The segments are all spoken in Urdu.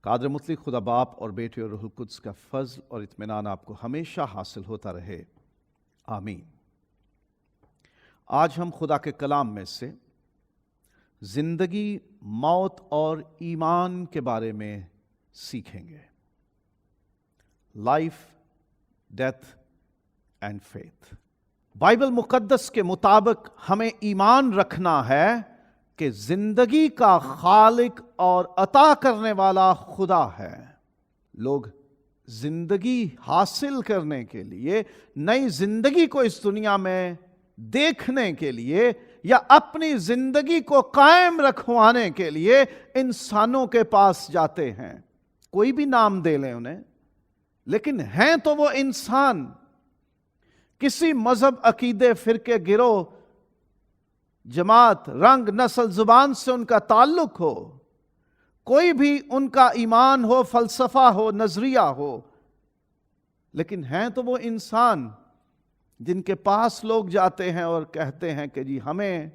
قادر مطلق خدا باپ اور بیٹے اور روح القدس کا فضل اور اطمینان آپ کو ہمیشہ حاصل ہوتا رہے، آمین۔ آج ہم خدا کے کلام میں سے زندگی، موت اور ایمان کے بارے میں سیکھیں گے۔ Life, death and faith. Bible مقدس کے مطابق ہمیں ایمان رکھنا ہے کہ زندگی کا خالق اور عطا کرنے والا خدا ہے۔ لوگ زندگی حاصل کرنے کے لیے، نئی زندگی کو اس دنیا میں دیکھنے کے لیے یا اپنی زندگی کو قائم رکھوانے کے لیے انسانوں کے پاس جاتے ہیں۔ کوئی بھی نام دے لیں انہیں، لیکن ہیں تو وہ انسان۔ کسی مذہب، عقیدے، فرقے، گروہ، جماعت، رنگ، نسل، زبان سے ان کا تعلق ہو، کوئی بھی ان کا ایمان ہو، فلسفہ ہو، نظریہ ہو، لیکن ہیں تو وہ انسان جن کے پاس لوگ جاتے ہیں اور کہتے ہیں کہ جی ہمیں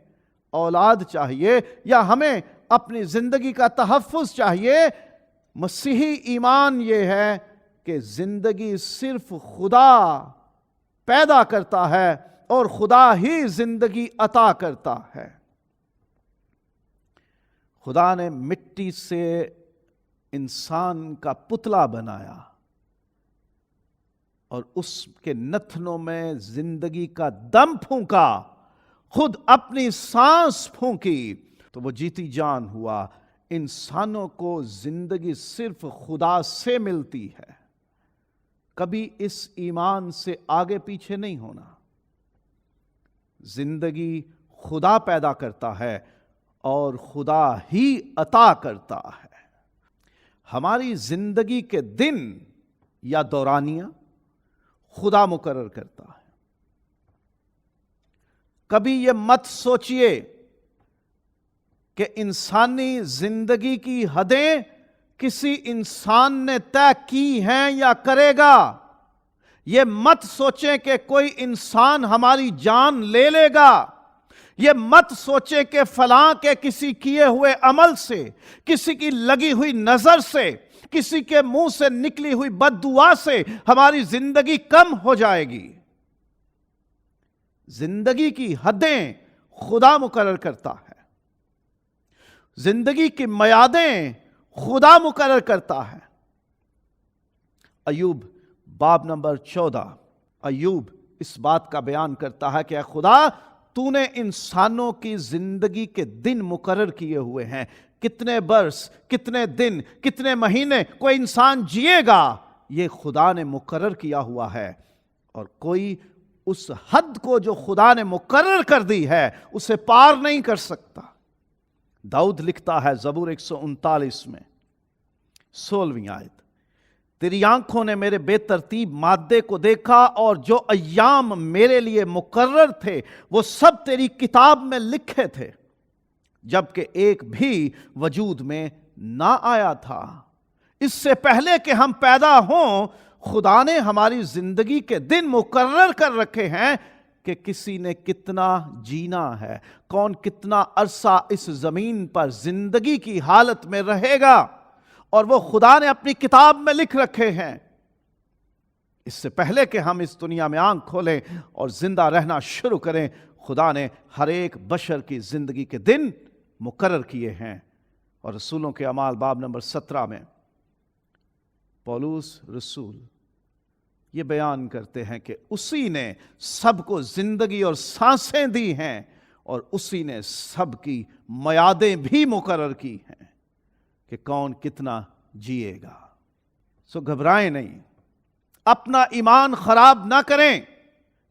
اولاد چاہیے یا ہمیں اپنی زندگی کا تحفظ چاہیے۔ مسیحی ایمان یہ ہے کہ زندگی صرف خدا پیدا کرتا ہے اور خدا ہی زندگی عطا کرتا ہے۔ خدا نے مٹی سے انسان کا پتلا بنایا اور اس کے نتنوں میں زندگی کا دم پھونکا، خود اپنی سانس پھونکی تو وہ جیتی جان ہوا۔ انسانوں کو زندگی صرف خدا سے ملتی ہے، کبھی اس ایمان سے آگے پیچھے نہیں ہونا۔ زندگی خدا پیدا کرتا ہے اور خدا ہی عطا کرتا ہے۔ ہماری زندگی کے دن یا دورانیہ خدا مقرر کرتا ہے۔ کبھی یہ مت سوچئے کہ انسانی زندگی کی حدیں کسی انسان نے طے کی ہیں یا کرے گا۔ یہ مت سوچیں کہ کوئی انسان ہماری جان لے لے گا۔ یہ مت سوچیں کہ فلاں کے کسی کیے ہوئے عمل سے، کسی کی لگی ہوئی نظر سے، کسی کے منہ سے نکلی ہوئی بد دعا سے ہماری زندگی کم ہو جائے گی۔ زندگی کی حدیں خدا مقرر کرتا ہے، زندگی کی میعادیں خدا مقرر کرتا ہے۔ ایوب باب نمبر 14، ایوب اس بات کا بیان کرتا ہے کہ اے خدا، تو نے انسانوں کی زندگی کے دن مقرر کیے ہوئے ہیں۔ کتنے برس، کتنے دن، کتنے مہینے کوئی انسان جیے گا، یہ خدا نے مقرر کیا ہوا ہے، اور کوئی اس حد کو جو خدا نے مقرر کر دی ہے اسے پار نہیں کر سکتا۔ داؤد لکھتا ہے زبور 139 میں 16ویں آیت، تیری آنکھوں نے میرے بے ترتیب مادے کو دیکھا، اور جو ایام میرے لیے مقرر تھے وہ سب تیری کتاب میں لکھے تھے، جبکہ ایک بھی وجود میں نہ آیا تھا۔ اس سے پہلے کہ ہم پیدا ہوں خدا نے ہماری زندگی کے دن مقرر کر رکھے ہیں کہ کسی نے کتنا جینا ہے، کون کتنا عرصہ اس زمین پر زندگی کی حالت میں رہے گا، اور وہ خدا نے اپنی کتاب میں لکھ رکھے ہیں۔ اس سے پہلے کہ ہم اس دنیا میں آنکھ کھولیں اور زندہ رہنا شروع کریں، خدا نے ہر ایک بشر کی زندگی کے دن مقرر کیے ہیں۔ اور رسولوں کے اعمال باب نمبر 17 میں پولس رسول یہ بیان کرتے ہیں کہ اسی نے سب کو زندگی اور سانسیں دی ہیں، اور اسی نے سب کی میعادیں بھی مقرر کی ہیں کہ کون کتنا جیے گا۔ سو گھبرائیں نہیں، اپنا ایمان خراب نہ کریں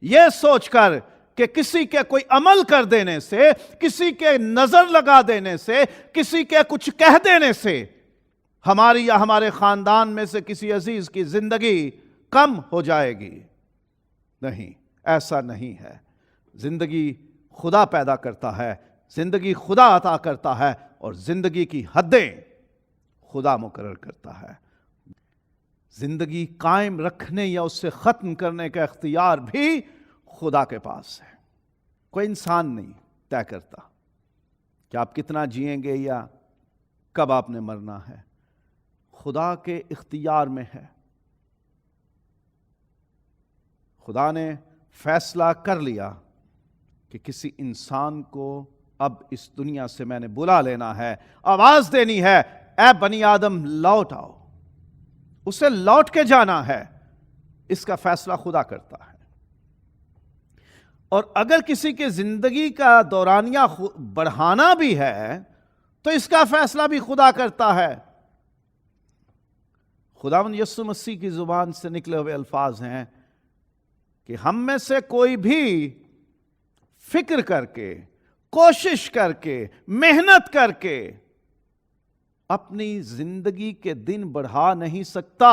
یہ سوچ کر کہ کسی کے کوئی عمل کر دینے سے، کسی کے نظر لگا دینے سے، کسی کے کچھ کہہ دینے سے ہماری یا ہمارے خاندان میں سے کسی عزیز کی زندگی کم ہو جائے گی۔ نہیں، ایسا نہیں ہے۔ زندگی خدا پیدا کرتا ہے، زندگی خدا عطا کرتا ہے، اور زندگی کی حدیں خدا مقرر کرتا ہے۔ زندگی قائم رکھنے یا اس سے ختم کرنے کا اختیار بھی خدا کے پاس ہے۔ کوئی انسان نہیں طے کرتا کہ آپ کتنا جئیں گے یا کب آپ نے مرنا ہے۔ خدا کے اختیار میں ہے۔ خدا نے فیصلہ کر لیا کہ کسی انسان کو اب اس دنیا سے میں نے بلا لینا ہے، آواز دینی ہے، اے بنی آدم لوٹ آؤ، اسے لوٹ کے جانا ہے۔ اس کا فیصلہ خدا کرتا ہے۔ اور اگر کسی کے زندگی کا دورانیہ بڑھانا بھی ہے تو اس کا فیصلہ بھی خدا کرتا ہے۔ خداوند یسوع مسیح کی زبان سے نکلے ہوئے الفاظ ہیں کہ ہم میں سے کوئی بھی فکر کر کے، کوشش کر کے، محنت کر کے اپنی زندگی کے دن بڑھا نہیں سکتا،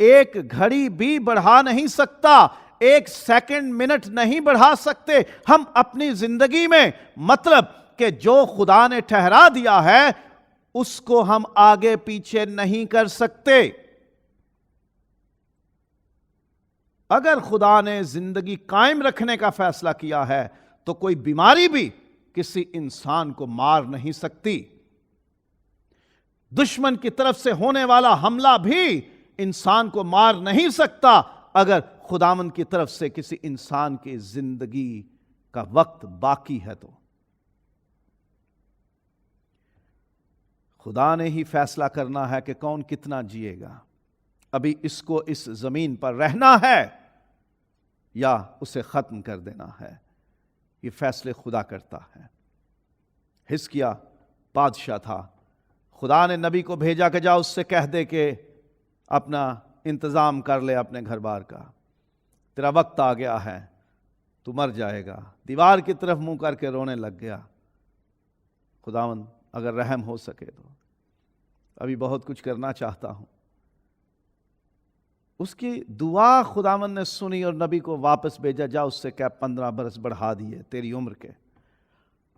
ایک گھڑی بھی بڑھا نہیں سکتا، ایک سیکنڈ منٹ نہیں بڑھا سکتے ہم اپنی زندگی میں۔ مطلب کہ جو خدا نے ٹھہرا دیا ہے اس کو ہم آگے پیچھے نہیں کر سکتے۔ اگر خدا نے زندگی قائم رکھنے کا فیصلہ کیا ہے تو کوئی بیماری بھی کسی انسان کو مار نہیں سکتی۔ دشمن کی طرف سے ہونے والا حملہ بھی انسان کو مار نہیں سکتا اگر خداوند کی طرف سے کسی انسان کی زندگی کا وقت باقی ہے تو۔ خدا نے ہی فیصلہ کرنا ہے کہ کون کتنا جیے گا، ابھی اس کو اس زمین پر رہنا ہے یا اسے ختم کر دینا ہے۔ یہ فیصلے خدا کرتا ہے۔ حزقیاہ بادشاہ تھا، خدا نے نبی کو بھیجا کہ جا اس سے کہہ دے کہ اپنا انتظام کر لے اپنے گھر بار کا، تیرا وقت آ گیا ہے، تو مر جائے گا۔ دیوار کی طرف منہ کر کے رونے لگ گیا۔ خداوند اگر رحم ہو سکے تو ابھی بہت کچھ کرنا چاہتا ہوں۔ اس کی دعا خداوند نے سنی اور نبی کو واپس بھیجا، جا اس سے کہ 15 برس بڑھا دیے تیری عمر کے۔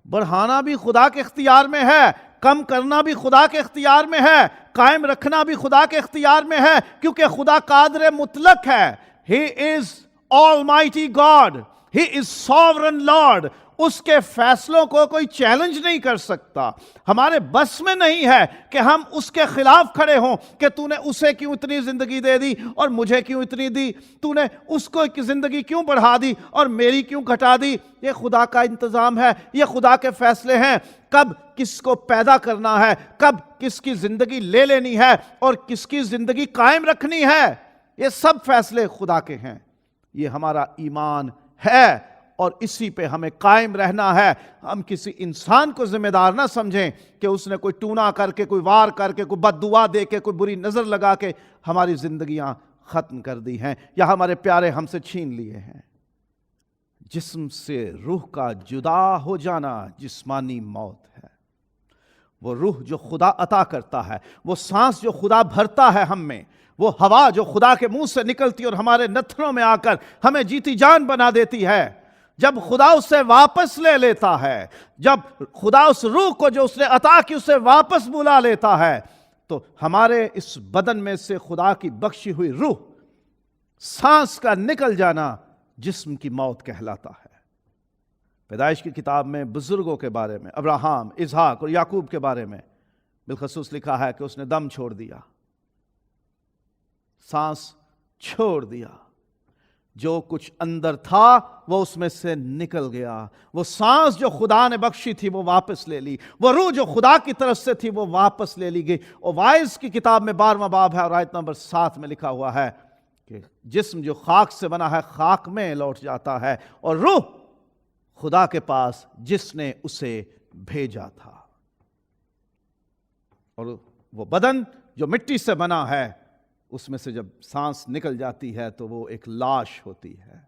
بڑھانا بھی خدا کے اختیار میں ہے، کم کرنا بھی خدا کے اختیار میں ہے، قائم رکھنا بھی خدا کے اختیار میں ہے، کیونکہ خدا قادر مطلق ہے۔ He is Almighty God. He is Sovereign Lord. اس کے فیصلوں کو کوئی چیلنج نہیں کر سکتا۔ ہمارے بس میں نہیں ہے کہ ہم اس کے خلاف کھڑے ہوں کہ تو نے اسے کیوں اتنی زندگی دے دی اور مجھے کیوں اتنی دی، تو نے اس کو زندگی کیوں بڑھا دی اور میری کیوں گھٹا دی۔ یہ خدا کا انتظام ہے، یہ خدا کے فیصلے ہیں۔ کب کس کو پیدا کرنا ہے، کب کس کی زندگی لے لینی ہے اور کس کی زندگی قائم رکھنی ہے، یہ سب فیصلے خدا کے ہیں۔ یہ ہمارا ایمان ہے اور اسی پہ ہمیں قائم رہنا ہے۔ ہم کسی انسان کو ذمہ دار نہ سمجھیں کہ اس نے کوئی ٹونا کر کے، کوئی وار کر کے، کوئی بد دعا دے کے، کوئی بری نظر لگا کے ہماری زندگیاں ختم کر دی ہیں یا ہمارے پیارے ہم سے چھین لیے ہیں۔ جسم سے روح کا جدا ہو جانا جسمانی موت ہے۔ وہ روح جو خدا عطا کرتا ہے، وہ سانس جو خدا بھرتا ہے ہم میں، وہ ہوا جو خدا کے منہ سے نکلتی اور ہمارے نتھنوں میں آ کر ہمیں جیتی جان بنا دیتی ہے، جب خدا اسے واپس لے لیتا ہے، جب خدا اس روح کو جو اس نے عطا کی اسے واپس بلا لیتا ہے، تو ہمارے اس بدن میں سے خدا کی بخشی ہوئی روح، سانس کا نکل جانا جسم کی موت کہلاتا ہے۔ پیدائش کی کتاب میں بزرگوں کے بارے میں، ابراہیم، اسحاق اور یعقوب کے بارے میں بالخصوص لکھا ہے کہ اس نے دم چھوڑ دیا، سانس چھوڑ دیا، جو کچھ اندر تھا وہ اس میں سے نکل گیا، وہ سانس جو خدا نے بخشی تھی وہ واپس لے لی، وہ روح جو خدا کی طرف سے تھی وہ واپس لے لی گئی۔ اور وائز کی کتاب میں 12واں باب ہے اور آیت نمبر 7 میں لکھا ہوا ہے کہ جسم جو خاک سے بنا ہے خاک میں لوٹ جاتا ہے، اور روح خدا کے پاس جس نے اسے بھیجا تھا۔ اور وہ بدن جو مٹی سے بنا ہے، اس میں سے جب سانس نکل جاتی ہے تو وہ ایک لاش ہوتی ہے،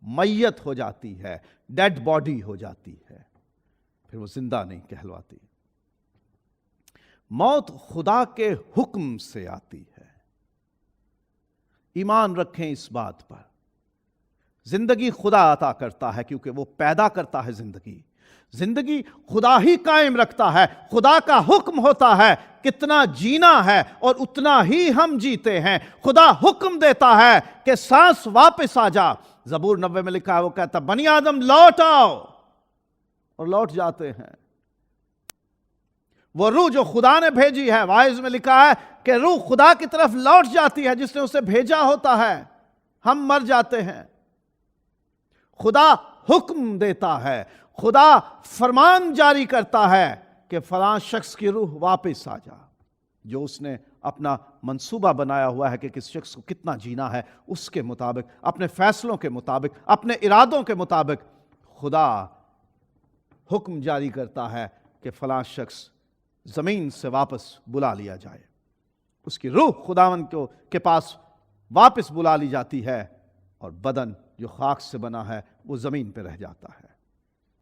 میت ہو جاتی ہے، ڈیڈ باڈی ہو جاتی ہے، پھر وہ زندہ نہیں کہلواتی۔ موت خدا کے حکم سے آتی ہے، ایمان رکھیں اس بات پر۔ زندگی خدا عطا کرتا ہے کیونکہ وہ پیدا کرتا ہے زندگی، زندگی خدا ہی قائم رکھتا ہے، خدا کا حکم ہوتا ہے کتنا جینا ہے اور اتنا ہی ہم جیتے ہیں۔ خدا حکم دیتا ہے کہ سانس واپس آ جا۔ زبور 90 میں لکھا ہے، وہ کہتا بنی آدم لوٹ آؤ، اور لوٹ جاتے ہیں۔ وہ روح جو خدا نے بھیجی ہے، وائز میں لکھا ہے کہ روح خدا کی طرف لوٹ جاتی ہے جس نے اسے بھیجا ہوتا ہے. ہم مر جاتے ہیں، خدا حکم دیتا ہے، خدا فرمان جاری کرتا ہے کہ فلاں شخص کی روح واپس آ جا. جو اس نے اپنا منصوبہ بنایا ہوا ہے کہ کس شخص کو کتنا جینا ہے، اس کے مطابق، اپنے فیصلوں کے مطابق، اپنے ارادوں کے مطابق خدا حکم جاری کرتا ہے کہ فلاں شخص زمین سے واپس بلا لیا جائے. اس کی روح خداوند کے پاس واپس بلا لی جاتی ہے، اور بدن جو خاک سے بنا ہے وہ زمین پہ رہ جاتا ہے.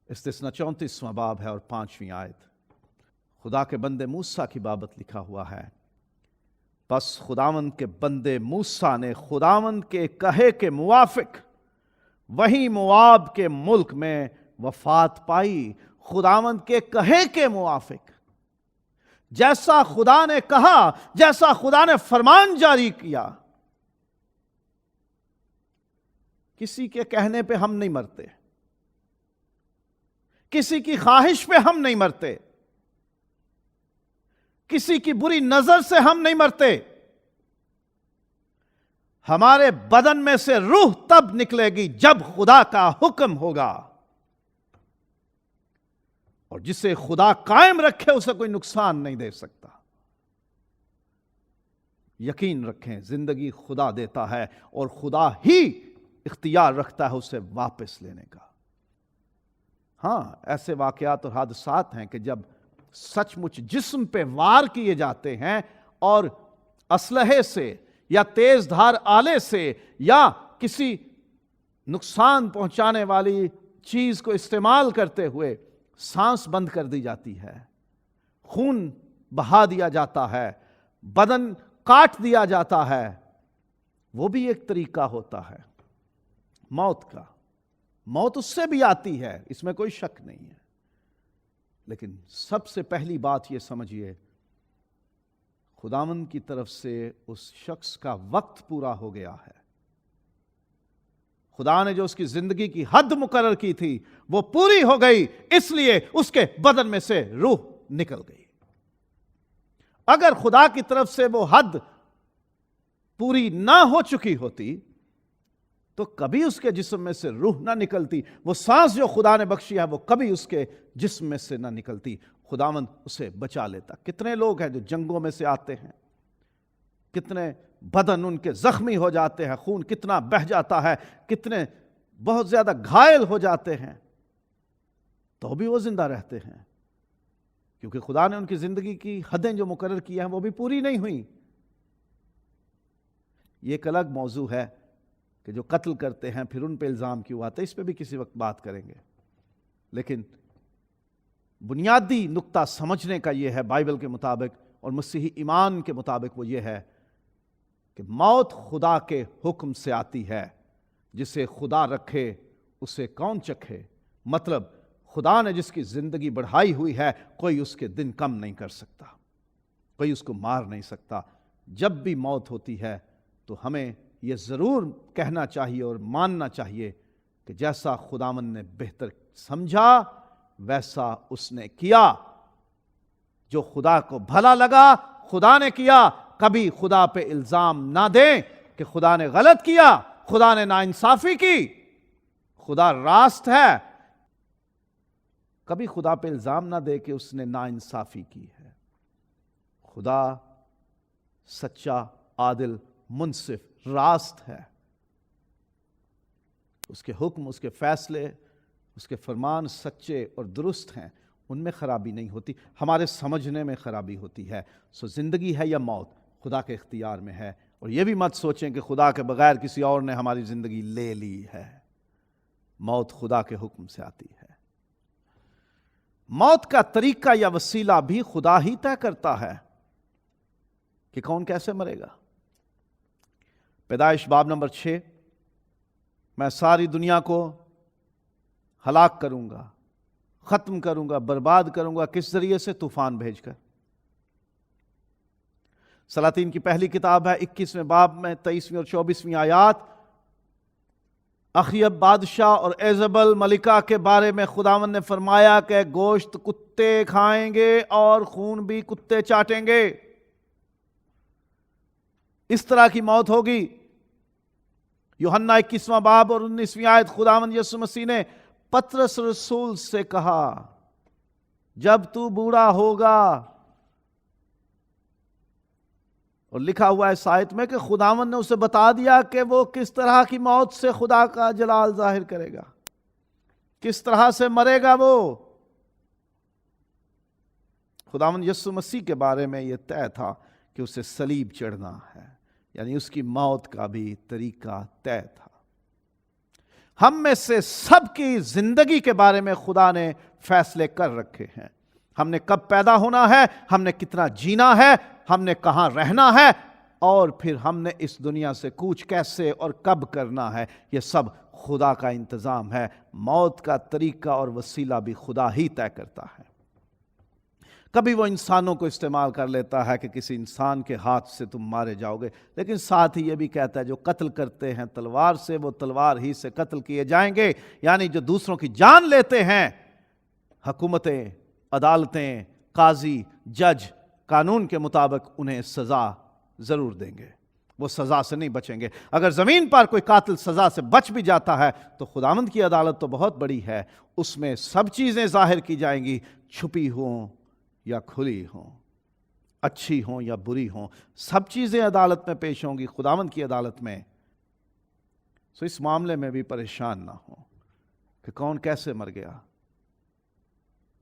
استثنا 34واں باب ہے اور 5ویں آیت. خدا کے بندے موسیٰ کی بابت لکھا ہوا ہے، پس خداوند کے بندے موسیٰ نے خداوند کے کہے کے موافق وہیں مواب کے ملک میں وفات پائی. خداوند کے کہے کے موافق، جیسا خدا نے کہا، جیسا خدا نے فرمان جاری کیا. کسی کے کہنے پہ ہم نہیں مرتے، کسی کی خواہش پہ ہم نہیں مرتے، کسی کی بری نظر سے ہم نہیں مرتے. ہمارے بدن میں سے روح تب نکلے گی جب خدا کا حکم ہوگا، اور جسے خدا قائم رکھے اسے کوئی نقصان نہیں دے سکتا. یقین رکھیں زندگی خدا دیتا ہے، اور خدا ہی اختیار رکھتا ہے اسے واپس لینے کا. ہاں، ایسے واقعات اور حادثات ہیں کہ جب سچ مچ جسم پہ وار کیے جاتے ہیں اور اسلحے سے یا تیز دھار آلے سے یا کسی نقصان پہنچانے والی چیز کو استعمال کرتے ہوئے سانس بند کر دی جاتی ہے، خون بہا دیا جاتا ہے، بدن کاٹ دیا جاتا ہے. وہ بھی ایک طریقہ ہوتا ہے موت کا. موت اس سے بھی آتی ہے، اس میں کوئی شک نہیں ہے. لیکن سب سے پہلی بات یہ سمجھیے، خداوند کی طرف سے اس شخص کا وقت پورا ہو گیا ہے. خدا نے جو اس کی زندگی کی حد مقرر کی تھی وہ پوری ہو گئی، اس لیے اس کے بدن میں سے روح نکل گئی. اگر خدا کی طرف سے وہ حد پوری نہ ہو چکی ہوتی تو کبھی اس کے جسم میں سے روح نہ نکلتی. وہ سانس جو خدا نے بخشی ہے وہ کبھی اس کے جسم میں سے نہ نکلتی. خداوند اسے بچا لیتا. کتنے لوگ ہیں جو جنگوں میں سے آتے ہیں، کتنے بدن ان کے زخمی ہو جاتے ہیں، خون کتنا بہہ جاتا ہے، کتنے بہت زیادہ گھائل ہو جاتے ہیں، تو بھی وہ زندہ رہتے ہیں، کیونکہ خدا نے ان کی زندگی کی حدیں جو مقرر کی ہیں وہ بھی پوری نہیں ہوئیں. یہ ایک الگ موضوع ہے کہ جو قتل کرتے ہیں پھر ان پہ الزام کیوں آتے، اس پہ بھی کسی وقت بات کریں گے. لیکن بنیادی نقطہ سمجھنے کا یہ ہے بائبل کے مطابق اور مسیحی ایمان کے مطابق، وہ یہ ہے کہ موت خدا کے حکم سے آتی ہے. جسے خدا رکھے اسے کون چکھے. مطلب خدا نے جس کی زندگی بڑھائی ہوئی ہے کوئی اس کے دن کم نہیں کر سکتا، کوئی اس کو مار نہیں سکتا. جب بھی موت ہوتی ہے تو ہمیں یہ ضرور کہنا چاہیے اور ماننا چاہیے کہ جیسا خداوند نے بہتر سمجھا ویسا اس نے کیا. جو خدا کو بھلا لگا خدا نے کیا. کبھی خدا پہ الزام نہ دیں کہ خدا نے غلط کیا، خدا نے ناانصافی کی. خدا راست ہے. کبھی خدا پہ الزام نہ دے کہ اس نے ناانصافی کی ہے. خدا سچا، عادل، منصف، راست ہے. اس کے حکم، اس کے فیصلے، اس کے فرمان سچے اور درست ہیں، ان میں خرابی نہیں ہوتی. ہمارے سمجھنے میں خرابی ہوتی ہے. زندگی ہے یا موت خدا کے اختیار میں ہے. اور یہ بھی مت سوچیں کہ خدا کے بغیر کسی اور نے ہماری زندگی لے لی ہے. موت خدا کے حکم سے آتی ہے. موت کا طریقہ یا وسیلہ بھی خدا ہی طے کرتا ہے کہ کون کیسے مرے گا. پیدائش باب نمبر 6، میں ساری دنیا کو ہلاک کروں گا، ختم کروں گا، برباد کروں گا. کس ذریعے سے؟ طوفان بھیج کر. سلاطین کی پہلی کتاب ہے 21ویں باب میں 23ویں اور 24ویں آیات. اخیب بادشاہ اور ایزبل ملکہ کے بارے میں خداوند نے فرمایا کہ گوشت کتے کھائیں گے اور خون بھی کتے چاٹیں گے، اس طرح کی موت ہوگی۔ یوحنا 21واں باب اور 19ویں آیت، خداوند یسوع مسیح نے پطرس رسول سے کہا جب تو بوڑھا ہوگا، اور لکھا ہوا ہے اس آیت میں کہ خداوند نے اسے بتا دیا کہ وہ کس طرح کی موت سے خدا کا جلال ظاہر کرے گا، کس طرح سے مرے گا وہ۔ خداوند یسوع مسیح کے بارے میں یہ طے تھا کہ اسے صلیب چڑھنا ہے، یعنی اس کی موت کا بھی طریقہ طے تھا۔ ہم میں سے سب کی زندگی کے بارے میں خدا نے فیصلے کر رکھے ہیں۔ ہم نے کب پیدا ہونا ہے، ہم نے کتنا جینا ہے، ہم نے کہاں رہنا ہے، اور پھر ہم نے اس دنیا سے کوچ کیسے اور کب کرنا ہے، یہ سب خدا کا انتظام ہے۔ موت کا طریقہ اور وسیلہ بھی خدا ہی طے کرتا ہے۔ کبھی وہ انسانوں کو استعمال کر لیتا ہے کہ کسی انسان کے ہاتھ سے تم مارے جاؤ گے، لیکن ساتھ ہی یہ بھی کہتا ہے جو قتل کرتے ہیں تلوار سے وہ تلوار ہی سے قتل کیے جائیں گے، یعنی جو دوسروں کی جان لیتے ہیں، حکومتیں، عدالتیں، قاضی، جج قانون کے مطابق انہیں سزا ضرور دیں گے، وہ سزا سے نہیں بچیں گے۔ اگر زمین پر کوئی قاتل سزا سے بچ بھی جاتا ہے تو خداوند کی عدالت تو بہت بڑی ہے، اس میں سب چیزیں ظاہر کی جائیں گی، چھپی ہوں یا کھلی ہوں، اچھی ہوں یا بری ہوں، سب چیزیں عدالت میں پیش ہوں گی، خداوند کی عدالت میں۔ سو اس معاملے میں بھی پریشان نہ ہوں کہ کون کیسے مر گیا،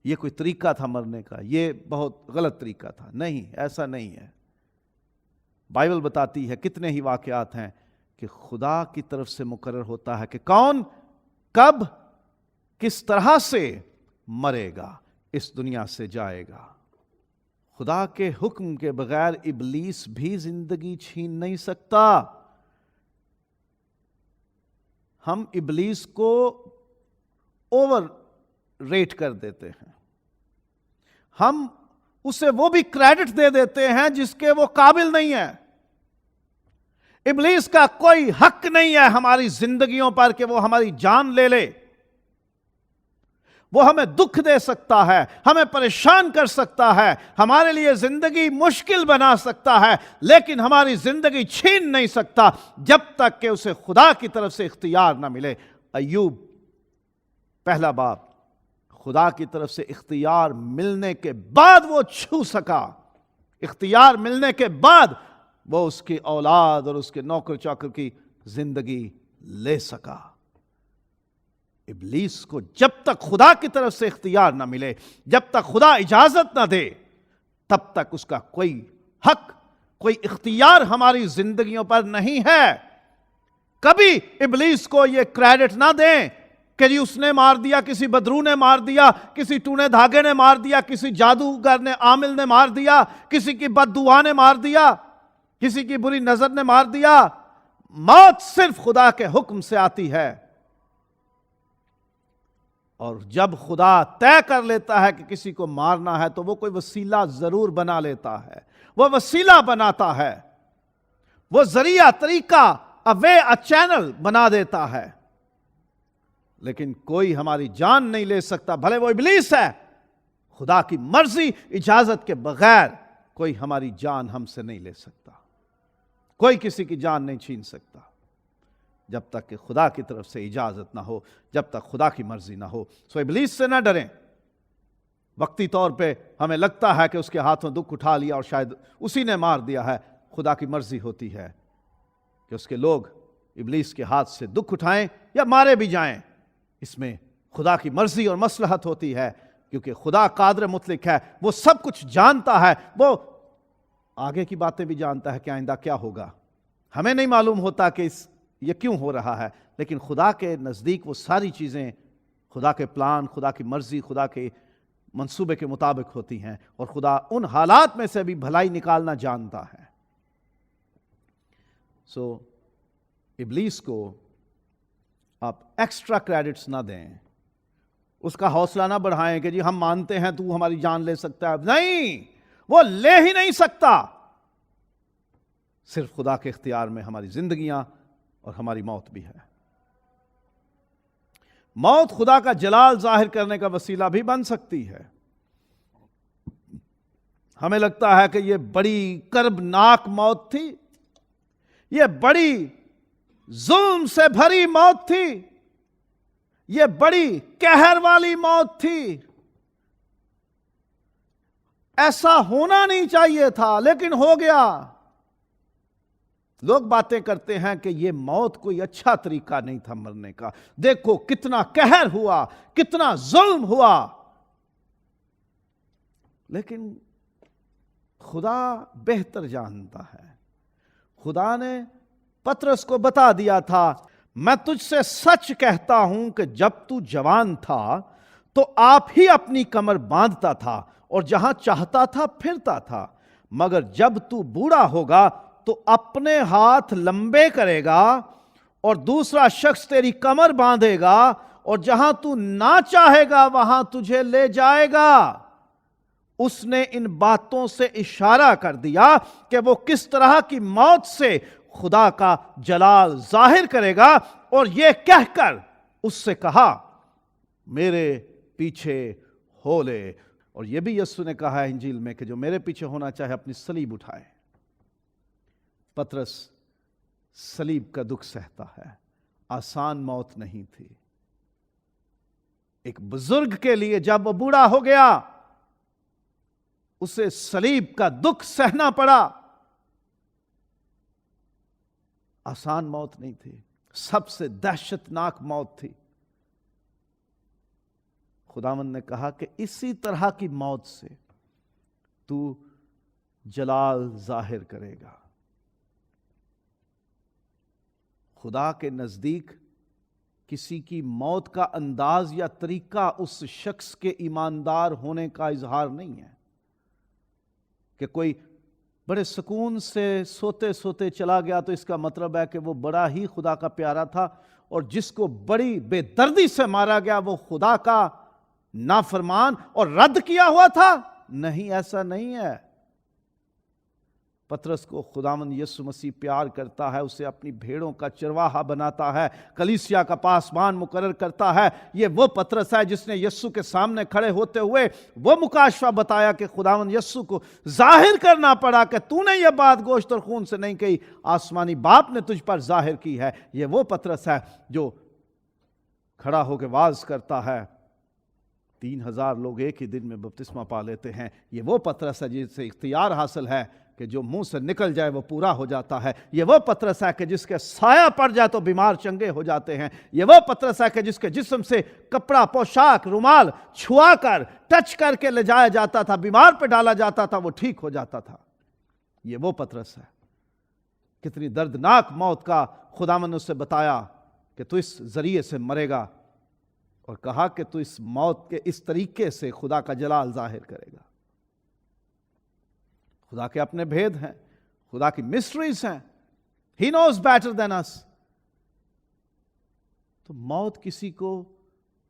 یہ کوئی طریقہ تھا مرنے کا، یہ بہت غلط طریقہ تھا۔ نہیں، ایسا نہیں ہے۔ بائبل بتاتی ہے کتنے ہی واقعات ہیں کہ خدا کی طرف سے مقرر ہوتا ہے کہ کون کب کس طرح سے مرے گا، اس دنیا سے جائے گا۔ خدا کے حکم کے بغیر ابلیس بھی زندگی چھین نہیں سکتا۔ ہم ابلیس کو اوور ریٹ کر دیتے ہیں، ہم اسے وہ بھی کریڈٹ دے دیتے ہیں جس کے وہ قابل نہیں ہے۔ ابلیس کا کوئی حق نہیں ہے ہماری زندگیوں پر کہ وہ ہماری جان لے لے۔ وہ ہمیں دکھ دے سکتا ہے، ہمیں پریشان کر سکتا ہے، ہمارے لیے زندگی مشکل بنا سکتا ہے، لیکن ہماری زندگی چھین نہیں سکتا جب تک کہ اسے خدا کی طرف سے اختیار نہ ملے۔ ایوب پہلا باب، خدا کی طرف سے اختیار ملنے کے بعد وہ چھو سکا، اختیار ملنے کے بعد وہ اس کی اولاد اور اس کے نوکر چاکر کی زندگی لے سکا۔ ابلیس کو جب تک خدا کی طرف سے اختیار نہ ملے، جب تک خدا اجازت نہ دے، تب تک اس کا کوئی حق، کوئی اختیار ہماری زندگیوں پر نہیں ہے۔ کبھی ابلیس کو یہ کریڈٹ نہ دیں کہ جی اس نے مار دیا، کسی بدرو نے مار دیا، کسی ٹونے دھاگے نے مار دیا، کسی جادوگر نے، عامل نے مار دیا، کسی کی بد دعا نے مار دیا، کسی کی بری نظر نے مار دیا۔ موت صرف خدا کے حکم سے آتی ہے، اور جب خدا طے کر لیتا ہے کہ کسی کو مارنا ہے تو وہ کوئی وسیلہ ضرور بنا لیتا ہے، وہ وسیلہ بناتا ہے، وہ ذریعہ، طریقہ، a way, a channel بنا دیتا ہے، لیکن کوئی ہماری جان نہیں لے سکتا، بھلے وہ ابلیس ہے۔ خدا کی مرضی، اجازت کے بغیر کوئی ہماری جان ہم سے نہیں لے سکتا، کوئی کسی کی جان نہیں چھین سکتا جب تک کہ خدا کی طرف سے اجازت نہ ہو، جب تک خدا کی مرضی نہ ہو۔ سو ابلیس سے نہ ڈریں۔ وقتی طور پہ ہمیں لگتا ہے کہ اس کے ہاتھوں دکھ اٹھا لیا اور شاید اسی نے مار دیا ہے، خدا کی مرضی ہوتی ہے کہ اس کے لوگ ابلیس کے ہاتھ سے دکھ اٹھائیں یا مارے بھی جائیں، اس میں خدا کی مرضی اور مصلحت ہوتی ہے، کیونکہ خدا قادر مطلق ہے، وہ سب کچھ جانتا ہے، وہ آگے کی باتیں بھی جانتا ہے کہ آئندہ کیا ہوگا۔ ہمیں نہیں معلوم ہوتا کہ یہ کیوں ہو رہا ہے، لیکن خدا کے نزدیک وہ ساری چیزیں خدا کے پلان، خدا کی مرضی، خدا کے منصوبے کے مطابق ہوتی ہیں، اور خدا ان حالات میں سے بھی بھلائی نکالنا جانتا ہے۔ سو ابلیس کو آپ ایکسٹرا کریڈٹس نہ دیں، اس کا حوصلہ نہ بڑھائیں کہ جی ہم مانتے ہیں تو ہماری جان لے سکتا ہے۔ نہیں، وہ لے ہی نہیں سکتا۔ صرف خدا کے اختیار میں ہماری زندگیاں اور ہماری موت بھی ہے۔ موت خدا کا جلال ظاہر کرنے کا وسیلہ بھی بن سکتی ہے۔ ہمیں لگتا ہے کہ یہ بڑی کربناک موت تھی، یہ بڑی ظلم سے بھری موت تھی، یہ بڑی قہر والی موت تھی، ایسا ہونا نہیں چاہیے تھا لیکن ہو گیا۔ لوگ باتیں کرتے ہیں کہ یہ موت کوئی اچھا طریقہ نہیں تھا مرنے کا، دیکھو کتنا قہر ہوا، کتنا ظلم ہوا، لیکن خدا بہتر جانتا ہے۔ خدا نے پطرس کو بتا دیا تھا، میں تجھ سے سچ کہتا ہوں کہ جب تو جوان تھا تو آپ ہی اپنی کمر باندھتا تھا اور جہاں چاہتا تھا پھرتا تھا، مگر جب تو بوڑھا ہوگا تو اپنے ہاتھ لمبے کرے گا اور دوسرا شخص تیری کمر باندھے گا اور جہاں تو نہ چاہے گا وہاں تجھے لے جائے گا۔ اس نے ان باتوں سے اشارہ کر دیا کہ وہ کس طرح کی موت سے خدا کا جلال ظاہر کرے گا، اور یہ کہہ کر اس سے کہا میرے پیچھے ہو لے۔ اور یہ بھی یسوع نے کہا ہے انجیل میں کہ جو میرے پیچھے ہونا چاہے اپنی صلیب اٹھائے۔ پطرس صلیب کا دکھ سہتا ہے، آسان موت نہیں تھی۔ ایک بزرگ کے لیے جب وہ بوڑھا ہو گیا اسے صلیب کا دکھ سہنا پڑا، آسان موت نہیں تھی، سب سے دہشتناک موت تھی۔ خداوند نے کہا کہ اسی طرح کی موت سے تو جلال ظاہر کرے گا۔ خدا کے نزدیک کسی کی موت کا انداز یا طریقہ اس شخص کے ایماندار ہونے کا اظہار نہیں ہے کہ کوئی بڑے سکون سے سوتے سوتے چلا گیا تو اس کا مطلب ہے کہ وہ بڑا ہی خدا کا پیارا تھا، اور جس کو بڑی بے دردی سے مارا گیا وہ خدا کا نافرمان اور رد کیا ہوا تھا۔ نہیں، ایسا نہیں ہے۔ پطرس کو خداوند یسوع مسیح پیار کرتا ہے، اسے اپنی بھیڑوں کا چرواہا بناتا ہے، کلیسیا کا پاسبان مقرر کرتا ہے۔ یہ وہ پطرس ہے جس نے یسوع کے سامنے کھڑے ہوتے ہوئے وہ مکاشفہ بتایا کہ خداوند یسوع کو ظاہر کرنا پڑا کہ تو نے یہ بات گوشت اور خون سے نہیں کہی، آسمانی باپ نے تجھ پر ظاہر کی ہے۔ یہ وہ پطرس ہے جو کھڑا ہو کے واعظ کرتا ہے، 3000 لوگ ایک ہی دن میں بپتسمہ پا لیتے ہیں۔ یہ وہ پطرس ہے جس سے اختیار حاصل ہے کہ جو منہ سے نکل جائے وہ پورا ہو جاتا ہے۔ یہ وہ پطرس ہے کہ جس کے سایہ پڑ جائے تو بیمار چنگے ہو جاتے ہیں۔ یہ وہ پطرس ہے کہ جس کے جسم سے کپڑا، پوشاک، رومال چھوا کر، ٹچ کر کے لے جایا جاتا تھا، بیمار پہ ڈالا جاتا تھا، وہ ٹھیک ہو جاتا تھا۔ یہ وہ پطرس ہے۔ کتنی دردناک موت کا خداوند نے اسے بتایا کہ تو اس ذریعے سے مرے گا، اور کہا کہ تو اس موت کے اس طریقے سے خدا کا جلال ظاہر کرے گا۔ خدا کے اپنے بھید ہیں، خدا کی مسٹریز ہیں۔ He knows better than us۔ تو موت کسی کو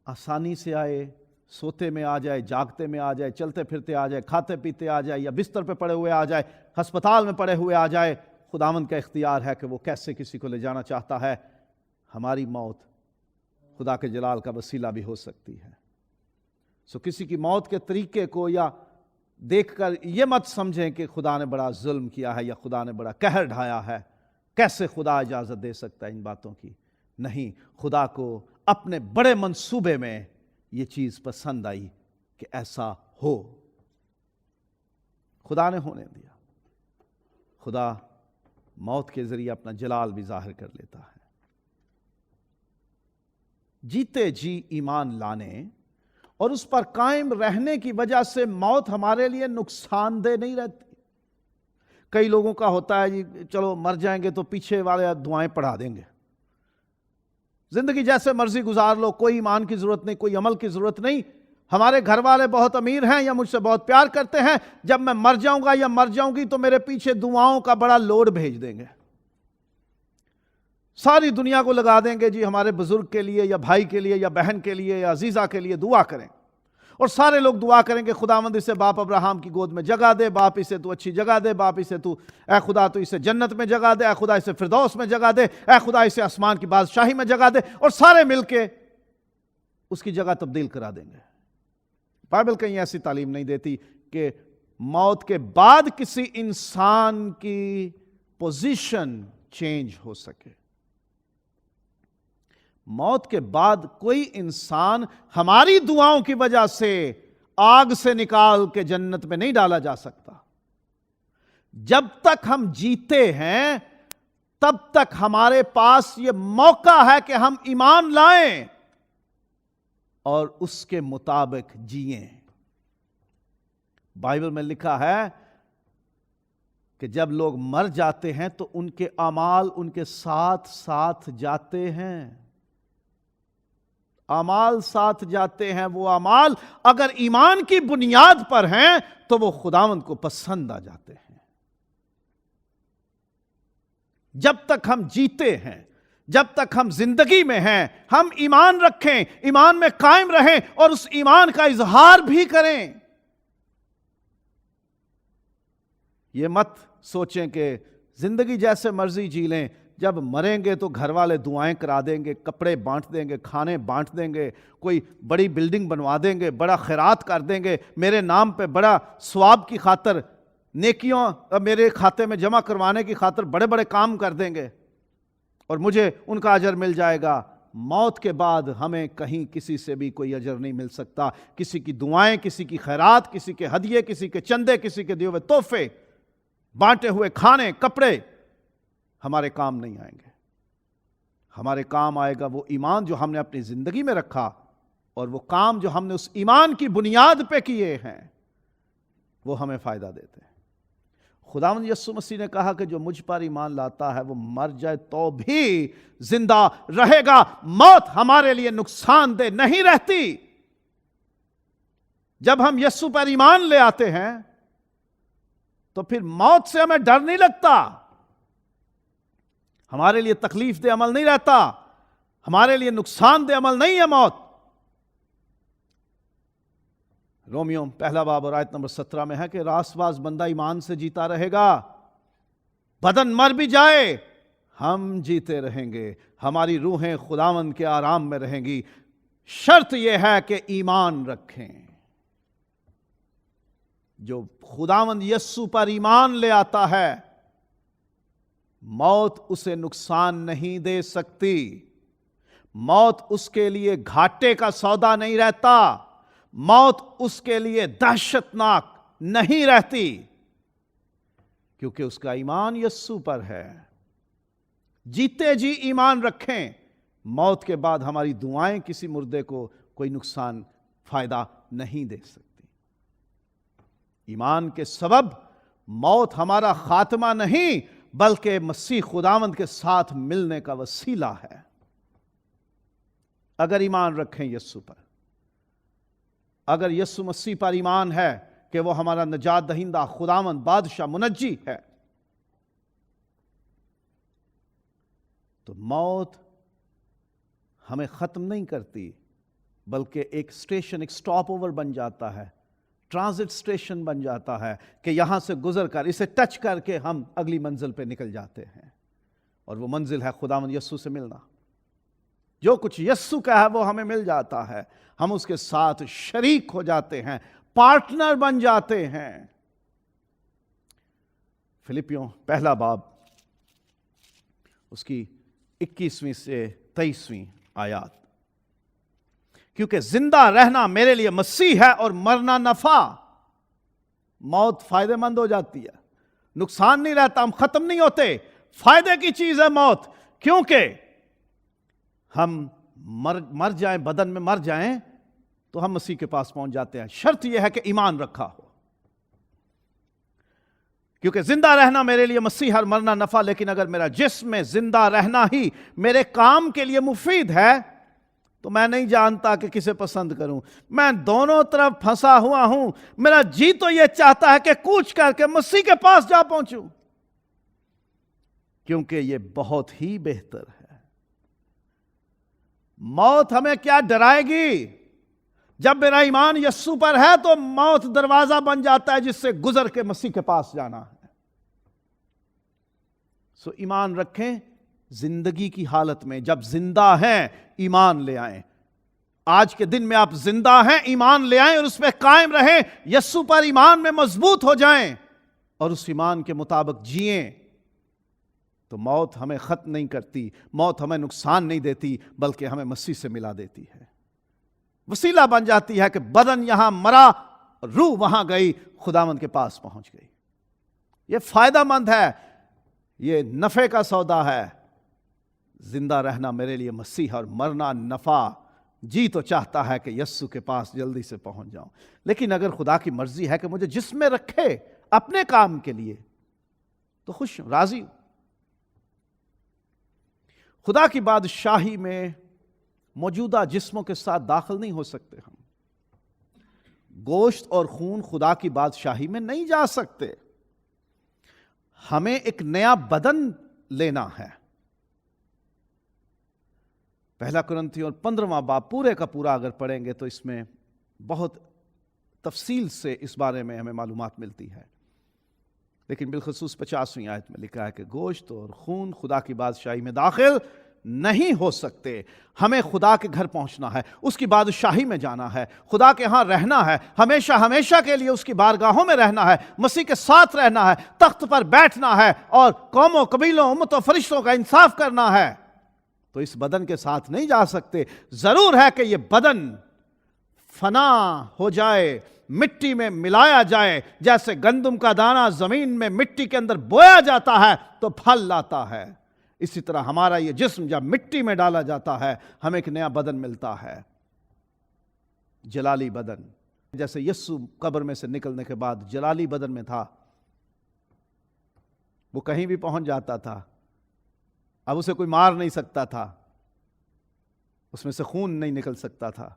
آسانی سے آئے، سوتے میں آ جائے، جاگتے میں آ جائے، چلتے پھرتے آ جائے، کھاتے پیتے آ جائے، یا بستر پہ پڑے ہوئے آ جائے، ہسپتال میں پڑے ہوئے آ جائے، خداوند کا اختیار ہے کہ وہ کیسے کسی کو لے جانا چاہتا ہے۔ ہماری موت خدا کے جلال کا وسیلہ بھی ہو سکتی ہے۔ سو کسی کی موت کے طریقے کو یا دیکھ کر یہ مت سمجھیں کہ خدا نے بڑا ظلم کیا ہے یا خدا نے بڑا قہر ڈھایا ہے، کیسے خدا اجازت دے سکتا ہے ان باتوں کی؟ نہیں، خدا کو اپنے بڑے منصوبے میں یہ چیز پسند آئی کہ ایسا ہو۔ خدا نے ہونے دیا۔ خدا موت کے ذریعے اپنا جلال بھی ظاہر کر لیتا ہے۔ جیتے جی ایمان لانے اور اس پر قائم رہنے کی وجہ سے موت ہمارے لیے نقصان دہ نہیں رہتی۔ کئی لوگوں کا ہوتا ہے جی چلو مر جائیں گے تو پیچھے والے دعائیں پڑھا دیں گے، زندگی جیسے مرضی گزار لو، کوئی ایمان کی ضرورت نہیں، کوئی عمل کی ضرورت نہیں، ہمارے گھر والے بہت امیر ہیں یا مجھ سے بہت پیار کرتے ہیں، جب میں مر جاؤں گا یا مر جاؤں گی تو میرے پیچھے دعاؤں کا بڑا لوڈ بھیج دیں گے، ساری دنیا کو لگا دیں گے جی ہمارے بزرگ کے لیے یا بھائی کے لیے یا بہن کے لیے یا عزیزہ کے لیے دعا کریں، اور سارے لوگ دعا کریں گے خداوند اسے باپ ابراہم کی گود میں جگہ دے، باپ اسے تو اچھی جگہ دے، باپ اسے تو اے خدا تو اسے جنت میں جگہ دے، اے خدا اسے فردوس میں جگہ دے، اے خدا اسے آسمان کی بادشاہی میں جگہ دے، اور سارے مل کے اس کی جگہ تبدیل کرا دیں گے۔ بائبل کہیں ایسی تعلیم نہیں دیتی کہ موت کے بعد کسی انسان کی پوزیشن چینج ہو سکے۔ موت کے بعد کوئی انسان ہماری دعاؤں کی وجہ سے آگ سے نکال کے جنت میں نہیں ڈالا جا سکتا۔ جب تک ہم جیتے ہیں تب تک ہمارے پاس یہ موقع ہے کہ ہم ایمان لائیں اور اس کے مطابق جیئیں۔ بائبل میں لکھا ہے کہ جب لوگ مر جاتے ہیں تو ان کے اعمال ان کے ساتھ ساتھ جاتے ہیں۔ اعمال ساتھ جاتے ہیں۔ وہ اعمال اگر ایمان کی بنیاد پر ہیں تو وہ خداوند کو پسند آ جاتے ہیں۔ جب تک ہم جیتے ہیں، جب تک ہم زندگی میں ہیں، ہم ایمان رکھیں، ایمان میں قائم رہیں اور اس ایمان کا اظہار بھی کریں۔ یہ مت سوچیں کہ زندگی جیسے مرضی جی لیں، جب مریں گے تو گھر والے دعائیں کرا دیں گے، کپڑے بانٹ دیں گے، کھانے بانٹ دیں گے، کوئی بڑی بلڈنگ بنوا دیں گے، بڑا خیرات کر دیں گے، میرے نام پہ بڑا ثواب کی خاطر نیکیوں میرے کھاتے میں جمع کروانے کی خاطر بڑے بڑے کام کر دیں گے اور مجھے ان کا اجر مل جائے گا۔ موت کے بعد ہمیں کہیں کسی سے بھی کوئی اجر نہیں مل سکتا۔ کسی کی دعائیں، کسی کی خیرات، کسی کے ہدیے، کسی کے چندے، کسی کے دیے ہوئے تحفے، بانٹے ہوئے کھانے، کپڑے ہمارے کام نہیں آئیں گے۔ ہمارے کام آئے گا وہ ایمان جو ہم نے اپنی زندگی میں رکھا، اور وہ کام جو ہم نے اس ایمان کی بنیاد پہ کیے ہیں وہ ہمیں فائدہ دیتے ہیں۔ خداوند یسوع مسیح نے کہا کہ جو مجھ پر ایمان لاتا ہے وہ مر جائے تو بھی زندہ رہے گا۔ موت ہمارے لیے نقصان دہ نہیں رہتی۔ جب ہم یسوع پر ایمان لے آتے ہیں تو پھر موت سے ہمیں ڈر نہیں لگتا، ہمارے لیے تکلیف دہ عمل نہیں رہتا، ہمارے لیے نقصان دہ عمل نہیں ہے موت۔ رومیو پہلا باب اور آیت نمبر 17 میں ہے کہ راست باز بندہ ایمان سے جیتا رہے گا، بدن مر بھی جائے ہم جیتے رہیں گے، ہماری روحیں خداوند کے آرام میں رہیں گی۔ شرط یہ ہے کہ ایمان رکھیں۔ جو خداوند یسوع پر ایمان لے آتا ہے موت اسے نقصان نہیں دے سکتی، موت اس کے لیے گھاٹے کا سودا نہیں رہتا، موت اس کے لیے دہشتناک نہیں رہتی، کیونکہ اس کا ایمان یسوع پر ہے۔ جیتے جی ایمان رکھیں، موت کے بعد ہماری دعائیں کسی مردے کو کوئی نقصان فائدہ نہیں دے سکتی۔ ایمان کے سبب موت ہمارا خاتمہ نہیں بلکہ مسیح خداوند کے ساتھ ملنے کا وسیلہ ہے۔ اگر ایمان رکھیں یسوع پر، اگر یسوع مسیح پر ایمان ہے کہ وہ ہمارا نجات دہندہ، خداوند، بادشاہ، منجی ہے، تو موت ہمیں ختم نہیں کرتی بلکہ ایک اسٹیشن، ایک سٹاپ اوور بن جاتا ہے، ٹرانزٹ اسٹیشن بن جاتا ہے کہ یہاں سے گزر کر، اسے ٹچ کر کے ہم اگلی منزل پہ نکل جاتے ہیں، اور وہ منزل ہے خداوند یسوع سے ملنا۔ جو کچھ یسوع کا ہے وہ ہمیں مل جاتا ہے، ہم اس کے ساتھ شریک ہو جاتے ہیں، پارٹنر بن جاتے ہیں۔ فلپیوں پہلا باب اس کی 21ویں سے 23ویں آیات، کیونکہ زندہ رہنا میرے لیے مسیح ہے اور مرنا نفع۔ موت فائدہ مند ہو جاتی ہے، نقصان نہیں رہتا، ہم ختم نہیں ہوتے، فائدے کی چیز ہے موت، کیونکہ ہم مر جائیں، بدن میں مر جائیں تو ہم مسیح کے پاس پہنچ جاتے ہیں۔ شرط یہ ہے کہ ایمان رکھا ہو، کیونکہ زندہ رہنا میرے لیے مسیح اور مرنا نفع، لیکن اگر میرا جسم میں زندہ رہنا ہی میرے کام کے لیے مفید ہے تو میں نہیں جانتا کہ کسے پسند کروں، میں دونوں طرف پھنسا ہوا ہوں۔ میرا جی تو یہ چاہتا ہے کہ کوچ کر کے مسیح کے پاس جا پہنچوں، کیونکہ یہ بہت ہی بہتر ہے۔ موت ہمیں کیا ڈرائے گی؟ جب میرا ایمان یسوع پر ہے تو موت دروازہ بن جاتا ہے جس سے گزر کے مسیح کے پاس جانا ہے۔ سو ایمان رکھیں زندگی کی حالت میں، جب زندہ ہیں ایمان لے آئیں، آج کے دن میں آپ زندہ ہیں، ایمان لے آئیں اور اس پہ قائم رہیں، یسوع پر ایمان میں مضبوط ہو جائیں اور اس ایمان کے مطابق جئیں، تو موت ہمیں ختم نہیں کرتی، موت ہمیں نقصان نہیں دیتی، بلکہ ہمیں مسیح سے ملا دیتی ہے، وسیلہ بن جاتی ہے کہ بدن یہاں مرا، روح وہاں گئی، خداوند کے پاس پہنچ گئی۔ یہ فائدہ مند ہے، یہ نفع کا سودا ہے۔ زندہ رہنا میرے لیے مسیح اور مرنا نفع۔ جی تو چاہتا ہے کہ یسوع کے پاس جلدی سے پہنچ جاؤں، لیکن اگر خدا کی مرضی ہے کہ مجھے جسم میں رکھے اپنے کام کے لیے تو خوش ہوں، راضی ہوں۔ خدا کی بادشاہی میں موجودہ جسموں کے ساتھ داخل نہیں ہو سکتے ہم۔ گوشت اور خون خدا کی بادشاہی میں نہیں جا سکتے۔ ہمیں ایک نیا بدن لینا ہے۔ پہلا کرنتھیوں 15واں باب پورے کا پورا اگر پڑھیں گے تو اس میں بہت تفصیل سے اس بارے میں ہمیں معلومات ملتی ہے، لیکن بالخصوص 50ویں آیت میں لکھا ہے کہ گوشت اور خون خدا کی بادشاہی میں داخل نہیں ہو سکتے۔ ہمیں خدا کے گھر پہنچنا ہے، اس کی بادشاہی میں جانا ہے، خدا کے ہاں رہنا ہے، ہمیشہ ہمیشہ کے لیے اس کی بارگاہوں میں رہنا ہے، مسیح کے ساتھ رہنا ہے، تخت پر بیٹھنا ہے اور قوموں، قبیلوں، امتوں، فرشتوں کا انصاف کرنا ہے۔ تو اس بدن کے ساتھ نہیں جا سکتے۔ ضرور ہے کہ یہ بدن فنا ہو جائے، مٹی میں ملایا جائے، جیسے گندم کا دانہ زمین میں مٹی کے اندر بویا جاتا ہے تو پھل لاتا ہے، اسی طرح ہمارا یہ جسم جب مٹی میں ڈالا جاتا ہے ہمیں ایک نیا بدن ملتا ہے، جلالی بدن۔ جیسے یسوع قبر میں سے نکلنے کے بعد جلالی بدن میں تھا، وہ کہیں بھی پہنچ جاتا تھا، اب اسے کوئی مار نہیں سکتا تھا، اس میں سے خون نہیں نکل سکتا تھا،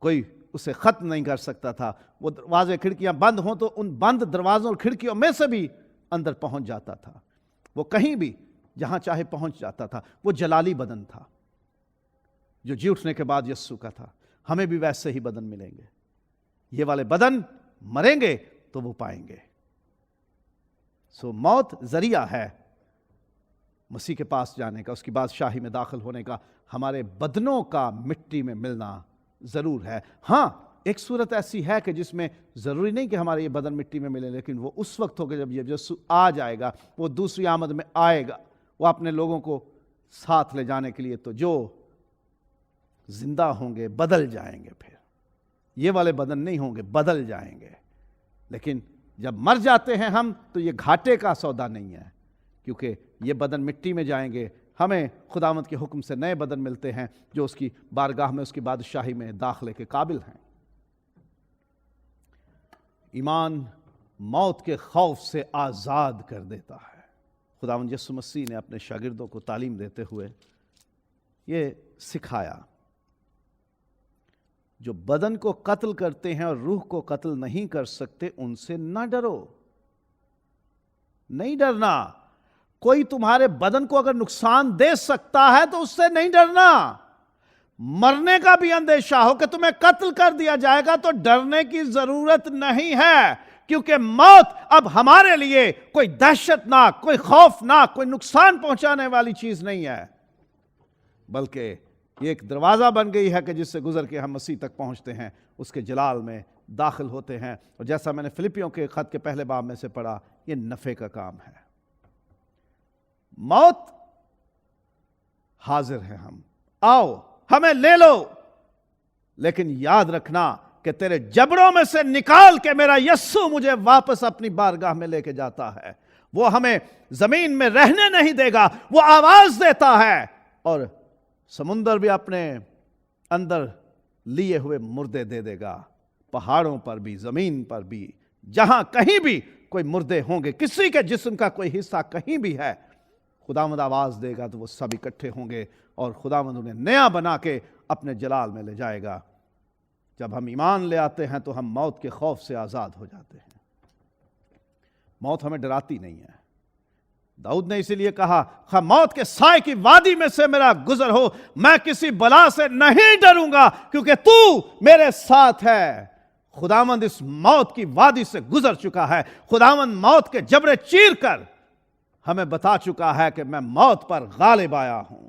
کوئی اسے ختم نہیں کر سکتا تھا۔ وہ دروازے کھڑکیاں بند ہوں تو ان بند دروازوں اور کھڑکیوں میں سے بھی اندر پہنچ جاتا تھا، وہ کہیں بھی جہاں چاہے پہنچ جاتا تھا۔ وہ جلالی بدن تھا جو جی اٹھنے کے بعد یسوع کا تھا۔ ہمیں بھی ویسے ہی بدن ملیں گے، یہ والے بدن مریں گے تو وہ پائیں گے۔ سو موت ذریعہ ہے مسیح کے پاس جانے کا، اس کی بادشاہی میں داخل ہونے کا۔ ہمارے بدنوں کا مٹی میں ملنا ضرور ہے۔ ہاں، ایک صورت ایسی ہے کہ جس میں ضروری نہیں کہ ہمارے یہ بدن مٹی میں ملے، لیکن وہ اس وقت ہوگا جب یہ یسوع آ جائے گا، وہ دوسری آمد میں آئے گا، وہ اپنے لوگوں کو ساتھ لے جانے کے لیے۔ تو جو زندہ ہوں گے بدل جائیں گے، پھر یہ والے بدن نہیں ہوں گے، بدل جائیں گے۔ لیکن جب مر جاتے ہیں ہم تو یہ گھاٹے کا سودا نہیں ہے، کیونکہ یہ بدن مٹی میں جائیں گے، ہمیں خداوند کے حکم سے نئے بدن ملتے ہیں جو اس کی بارگاہ میں، اس کی بادشاہی میں داخلے کے قابل ہیں۔ ایمان موت کے خوف سے آزاد کر دیتا ہے۔ خداوند یسوع مسیح نے اپنے شاگردوں کو تعلیم دیتے ہوئے یہ سکھایا، جو بدن کو قتل کرتے ہیں اور روح کو قتل نہیں کر سکتے ان سے نہ ڈرو۔ نہیں ڈرنا۔ کوئی تمہارے بدن کو اگر نقصان دے سکتا ہے تو اس سے نہیں ڈرنا۔ مرنے کا بھی اندیشہ ہو کہ تمہیں قتل کر دیا جائے گا تو ڈرنے کی ضرورت نہیں ہے، کیونکہ موت اب ہمارے لیے کوئی دہشت ناک، کوئی خوفناک، کوئی نقصان پہنچانے والی چیز نہیں ہے، بلکہ یہ ایک دروازہ بن گئی ہے کہ جس سے گزر کے ہم مسیح تک پہنچتے ہیں، اس کے جلال میں داخل ہوتے ہیں۔ اور جیسا میں نے فلپیوں کے خط کے پہلے باب میں سے پڑھا، یہ نفع کا کام ہے۔ موت حاضر ہے، ہم آؤ ہمیں لے لو، لیکن یاد رکھنا کہ تیرے جبڑوں میں سے نکال کے میرا یسوع مجھے واپس اپنی بارگاہ میں لے کے جاتا ہے۔ وہ ہمیں زمین میں رہنے نہیں دے گا، وہ آواز دیتا ہے اور سمندر بھی اپنے اندر لیے ہوئے مردے دے دے گا۔ پہاڑوں پر بھی، زمین پر بھی، جہاں کہیں بھی کوئی مردے ہوں گے، کسی کے جسم کا کوئی حصہ کہیں بھی ہے، خداوند آواز دے گا تو وہ سب اکٹھے ہوں گے اور خداوند انہیں نیا بنا کے اپنے جلال میں لے جائے گا۔ جب ہم ایمان لے آتے ہیں تو ہم موت کے خوف سے آزاد ہو جاتے ہیں۔ موت ہمیں ڈراتی نہیں ہے۔ داؤد نے اسی لیے کہا، خواہ موت کے سائے کی وادی میں سے میرا گزر ہو، میں کسی بلا سے نہیں ڈروں گا، کیونکہ تو میرے ساتھ ہے۔ خداوند اس موت کی وادی سے گزر چکا ہے۔ خداوند موت کے جبرے چیر کر ہمیں بتا چکا ہے کہ میں موت پر غالب آیا ہوں۔